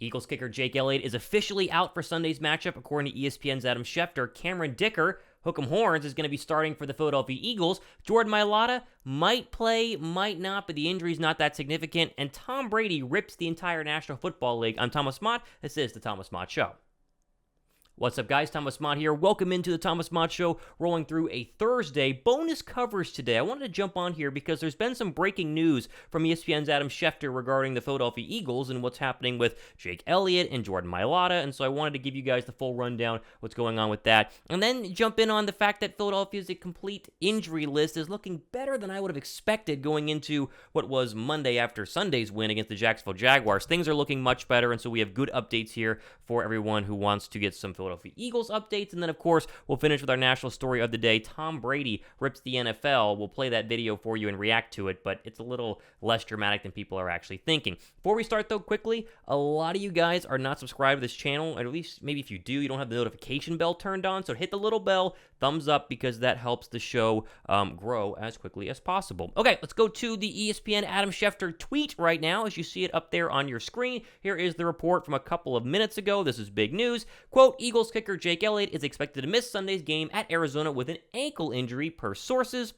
Eagles kicker Jake Elliot is officially out for Sunday's matchup. According to ESPN's Adam Schefter, Cameron Dicker, Hook'em Horns, is going to be starting for the Philadelphia Eagles. Jordan Mailata might play, might not, but the injury's not that significant. And Tom Brady rips the entire National Football League. I'm Thomas Mott. This is the Thomas Mott Show. What's up, guys? Thomas Mott here. Welcome into the Thomas Mott Show, rolling through a Thursday bonus coverage today. I wanted to jump on here because there's been some breaking news from ESPN's Adam Schefter regarding the Philadelphia Eagles and what's happening with Jake Elliott and Jordan Mailata, and so I wanted to give you guys the full rundown what's going on with that, and then jump in on the fact that Philadelphia's complete injury list is looking better than I would have expected going into what was Monday after Sunday's win against the Jacksonville Jaguars. Things are looking much better, and so we have good updates here for everyone who wants to get some Philadelphia Eagles updates, and then of course we'll finish with our national story of the day. Tom Brady rips the NFL. We'll play that video for you and react to it, but it's a little less dramatic than people are actually thinking. Before we start though, quickly, a lot of you guys are not subscribed to this channel, or at least maybe if you do, you don't have the notification bell turned on, so hit the little bell, thumbs up, because that helps the show grow as quickly as possible. Okay, let's go to the ESPN Adam Schefter tweet right now. As you see it up there on your screen, here is the report from a couple of minutes ago. This is big news. Quote, Eagles kicker Jake Elliot is expected to miss Sunday's game at Arizona with an ankle injury per sources.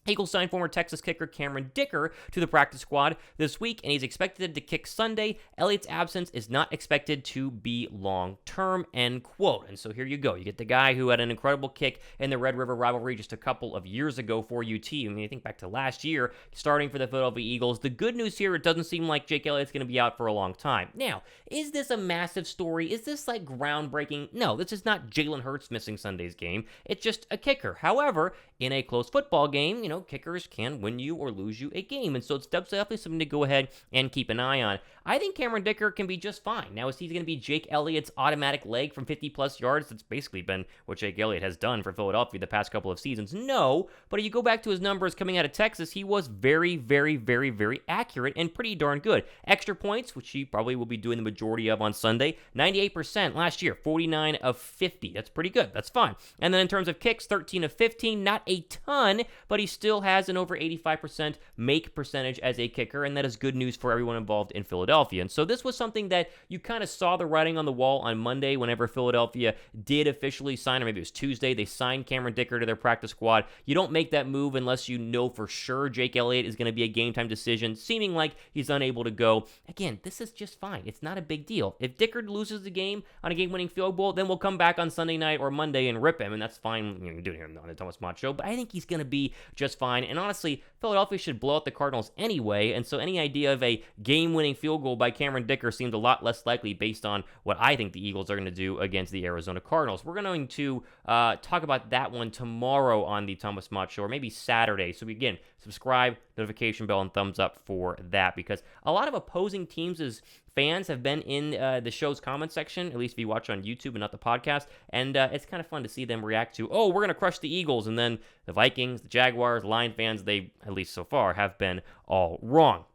Eagles signed former Texas kicker Cameron Dicker to the practice squad this week, and he's expected to kick Sunday. Elliott's absence is not expected to be long-term, end quote. And so here you go. You get the guy who had an incredible kick in the Red River rivalry just a couple of years ago for UT. I mean, I think back to last year, starting for the Philadelphia Eagles. The good news here, it doesn't seem like Jake Elliott's going to be out for a long time. Now, is this a massive story? Is this like groundbreaking? No, this is not Jalen Hurts missing Sunday's game. It's just a kicker. However, in a close football game, kickers can win you or lose you a game, and so it's definitely something to go ahead and keep an eye on. I think Cameron Dicker can be just fine. Now, is he going to be Jake Elliott's automatic leg from 50-plus yards? That's basically been what Jake Elliott has done for Philadelphia the past couple of seasons. No, but if you go back to his numbers coming out of Texas, he was very, very, very, very accurate and pretty darn good. Extra points, which he probably will be doing the majority of on Sunday, 98% last year, 49 of 50. That's pretty good. That's fine. And then in terms of kicks, 13 of 15, not a ton, but he still has an over 85% make percentage as a kicker, and that is good news for everyone involved in Philadelphia. And so this was something that you kind of saw the writing on the wall on Monday whenever Philadelphia did officially sign, or maybe it was Tuesday, they signed Cameron Dicker to their practice squad. You don't make that move unless you know for sure Jake Elliott is going to be a game-time decision, seeming like he's unable to go. Again, this is just fine. It's not a big deal. If Dicker loses the game on a game-winning field goal, then we'll come back on Sunday night or Monday and rip him, and that's fine. You can do it here on the Thomas Mott Show, but I think he's going to be just fine. And honestly, Philadelphia should blow out the Cardinals anyway, and so any idea of a game-winning field goal by Cameron Dicker seems a lot less likely based on what I think the Eagles are going to do against the Arizona Cardinals. We're going to talk about that one tomorrow on the Thomas Mott Show, or maybe Saturday. So again, subscribe, notification bell, and thumbs up for that, because a lot of opposing teams' fans have been in the show's comment section, at least if you watch on YouTube and not the podcast, and it's kind of fun to see them react to, oh, we're going to crush the Eagles, and then the Vikings, the Jaguars, Lion fans, they, at least so far, have been all wrong.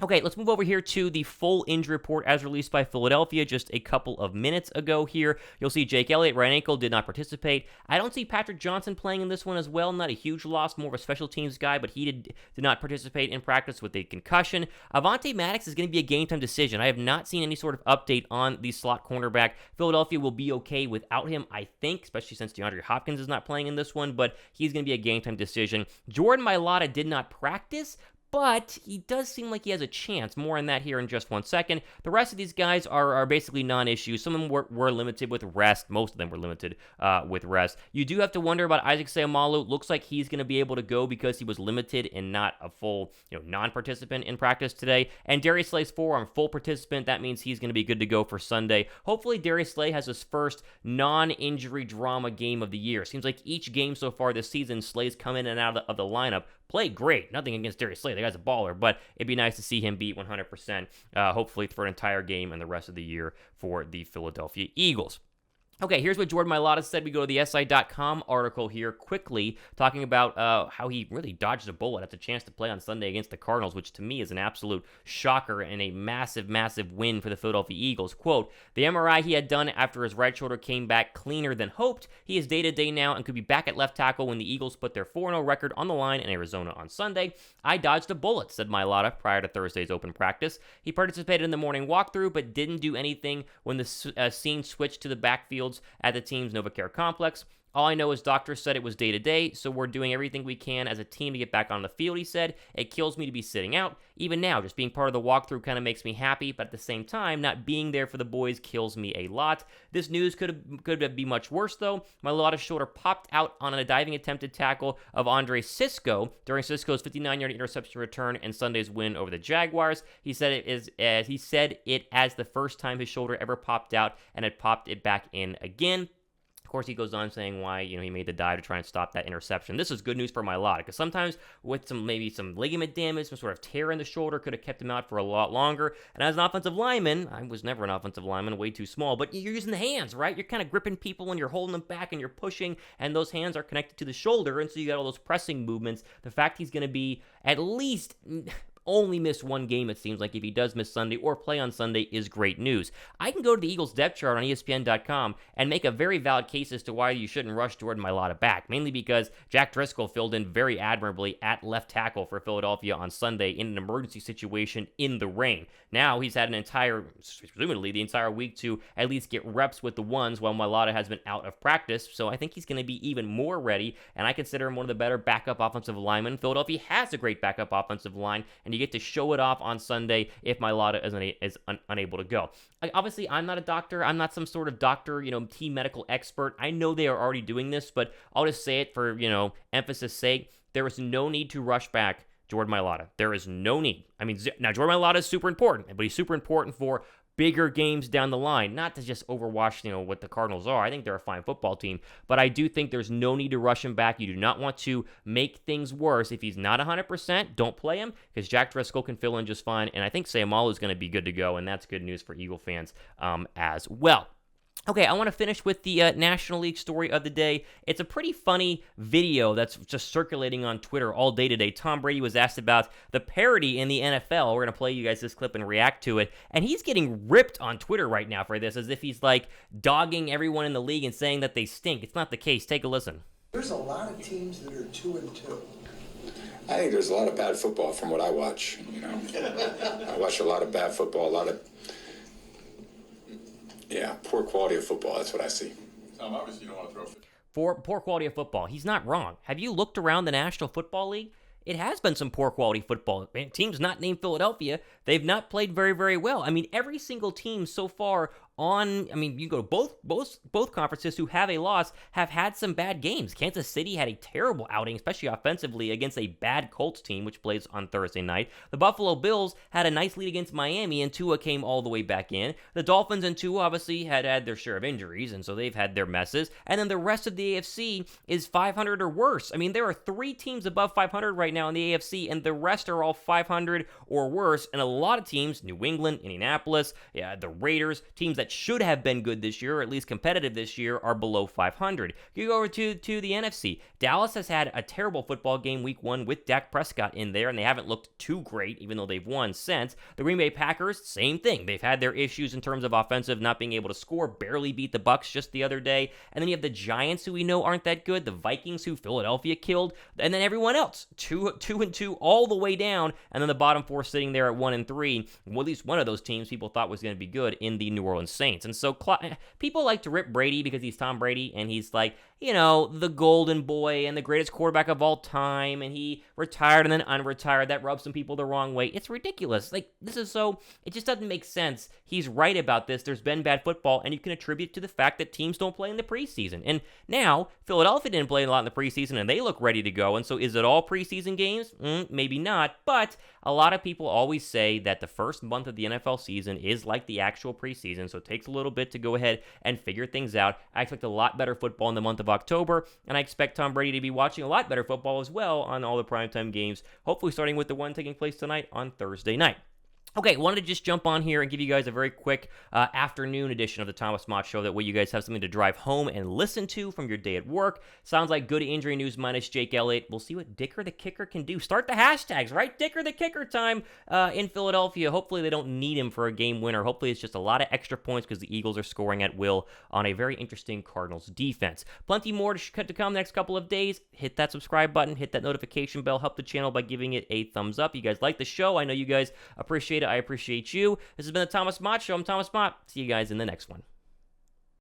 Okay, let's move over here to the full injury report as released by Philadelphia just a couple of minutes ago here. You'll see Jake Elliott, right ankle, did not participate. I don't see Patrick Johnson playing in this one as well. Not a huge loss, more of a special teams guy, but he did not participate in practice with a concussion. Avonte Maddox is going to be a game-time decision. I have not seen any sort of update on the slot cornerback. Philadelphia will be okay without him, I think, especially since DeAndre Hopkins is not playing in this one, but he's going to be a game-time decision. Jordan Mailata did not practice, but he does seem like he has a chance. More on that here in just 1 second. The rest of these guys are basically non-issues. Some of them were limited with rest. Most of them were limited with rest. You do have to wonder about Isaac Seumalo. Looks like he's going to be able to go because he was limited and not a full non-participant in practice today. And Darius Slay's forearm, full participant. That means he's going to be good to go for Sunday. Hopefully Darius Slay has his first non-injury drama game of the year. Seems like each game so far this season, Slay's come in and out of the lineup. Played great. Nothing against Darius Slay. The guy's a baller, but it'd be nice to see him beat 100%, hopefully for an entire game and the rest of the year for the Philadelphia Eagles. Okay, here's what Jordan Mailata said. We go to the SI.com article here quickly, talking about how he really dodged a bullet at the chance to play on Sunday against the Cardinals, which to me is an absolute shocker and a massive, massive win for the Philadelphia Eagles. Quote, the MRI he had done after his right shoulder came back cleaner than hoped. He is day-to-day now and could be back at left tackle when the Eagles put their 4-0 record on the line in Arizona on Sunday. I dodged a bullet, said Mailata prior to Thursday's open practice. He participated in the morning walkthrough, but didn't do anything when the scene switched to the backfield at the team's NovaCare complex. All I know is doctors said it was day-to-day, so we're doing everything we can as a team to get back on the field, he said. It kills me to be sitting out. Even now, just being part of the walkthrough kind of makes me happy, but at the same time, not being there for the boys kills me a lot. This news could be much worse, though. Mailata's shoulder popped out on a diving attempted tackle of Andre Cisco during Cisco's 59-yard interception return and Sunday's win over the Jaguars. He said it as the first time his shoulder ever popped out and had popped it back in again. Of course, he goes on saying why he made the dive to try and stop that interception. This is good news for Mailata, because sometimes with maybe some ligament damage, some sort of tear in the shoulder could have kept him out for a lot longer. And as an offensive lineman, I was never an offensive lineman, way too small, but you're using the hands, right? You're kind of gripping people and you're holding them back and you're pushing, and those hands are connected to the shoulder, and so you got all those pressing movements. The fact he's going to be at least only miss one game, it seems like, if he does miss Sunday or play on Sunday, is great news. I can go to the Eagles depth chart on ESPN.com and make a very valid case as to why you shouldn't rush Jordan Mailata back, mainly because Jack Driscoll filled in very admirably at left tackle for Philadelphia on Sunday in an emergency situation in the rain. Now he's had presumably the entire week to at least get reps with the ones while Mailata has been out of practice, so I think he's going to be even more ready, and I consider him one of the better backup offensive linemen. Philadelphia has a great backup offensive line, and you get to show it off on Sunday if Mailata is unable to go. Obviously, I'm not a doctor. I'm not some sort of doctor, team medical expert. I know they are already doing this, but I'll just say it for, emphasis sake. There is no need to rush back Jordan Mailata. There is no need. I mean, now Jordan Mailata is super important, but he's super important for bigger games down the line, not to just overwash, what the Cardinals are. I think they're a fine football team, but I do think there's no need to rush him back. You do not want to make things worse. If he's not 100%, don't play him, because Jack Driscoll can fill in just fine, and I think Seumalo is going to be good to go, and that's good news for Eagle fans as well. Okay, I want to finish with the National League story of the day. It's a pretty funny video that's just circulating on Twitter all day today. Tom Brady was asked about the parity in the NFL. We're going to play you guys this clip and react to it. And he's getting ripped on Twitter right now for this, as if he's like dogging everyone in the league and saying that they stink. It's not the case. Take a listen. There's a lot of teams that are 2-2. I think there's a lot of bad football from what I watch. I watch a lot of bad football, a lot of poor quality of football. That's what I see. Tom, obviously you don't want to throw. Poor quality of football. He's not wrong. Have you looked around the National Football League? It has been some poor quality football. Teams not named Philadelphia, they've not played very, very well. I mean, every single team so far you go to both conferences who have a loss have had some bad games. Kansas City had a terrible outing, especially offensively, against a bad Colts team, which plays on Thursday night. The Buffalo Bills had a nice lead against Miami, and Tua came all the way back in. The Dolphins and Tua obviously had their share of injuries, and so they've had their messes. And then the rest of the AFC is 500 or worse. I mean, there are 3 teams above 500 right now in the AFC, and the rest are all 500 or worse. And a lot of teams, New England, Indianapolis, the Raiders, teams that should have been good this year, or at least competitive this year, are below 500. You go over to the NFC. Dallas has had a terrible football game week 1 with Dak Prescott in there, and they haven't looked too great, even though they've won since. The Green Bay Packers, same thing. They've had their issues in terms of offensive, not being able to score, barely beat the Bucs just the other day. And then you have the Giants, who we know aren't that good, the Vikings, who Philadelphia killed, and then everyone else, 2-2 all the way down, and then the bottom 4 sitting there at 1-3. Well, at least one of those teams people thought was going to be good in the New Orleans Saints. And so people like to rip Brady because he's Tom Brady and he's like, the golden boy and the greatest quarterback of all time, and he retired and then unretired. That rubs some people the wrong way. It's ridiculous. It just doesn't make sense. He's right about this. There's been bad football, and you can attribute it to the fact that teams don't play in the preseason. And now, Philadelphia didn't play a lot in the preseason, and they look ready to go. And so is it all preseason games? Maybe not, but a lot of people always say that the first month of the NFL season is like the actual preseason, so it takes a little bit to go ahead and figure things out. I expect a lot better football in the month of October, and I expect Tom Brady to be watching a lot better football as well on all the primetime games, hopefully starting with the one taking place tonight on Thursday night. Okay, wanted to just jump on here and give you guys a very quick afternoon edition of the Thomas Mott Show. That way you guys have something to drive home and listen to from your day at work. Sounds like good injury news minus Jake Elliott. We'll see what Dicker the Kicker can do. Start the hashtags, right? Dicker the Kicker time in Philadelphia. Hopefully they don't need him for a game winner. Hopefully it's just a lot of extra points because the Eagles are scoring at will on a very interesting Cardinals defense. Plenty more to come next couple of days. Hit that subscribe button. Hit that notification bell. Help the channel by giving it a thumbs up. You guys like the show. I know you guys appreciate it. I appreciate you. This has been the Thomas Mott Show. I'm Thomas Mott. See you guys in the next one.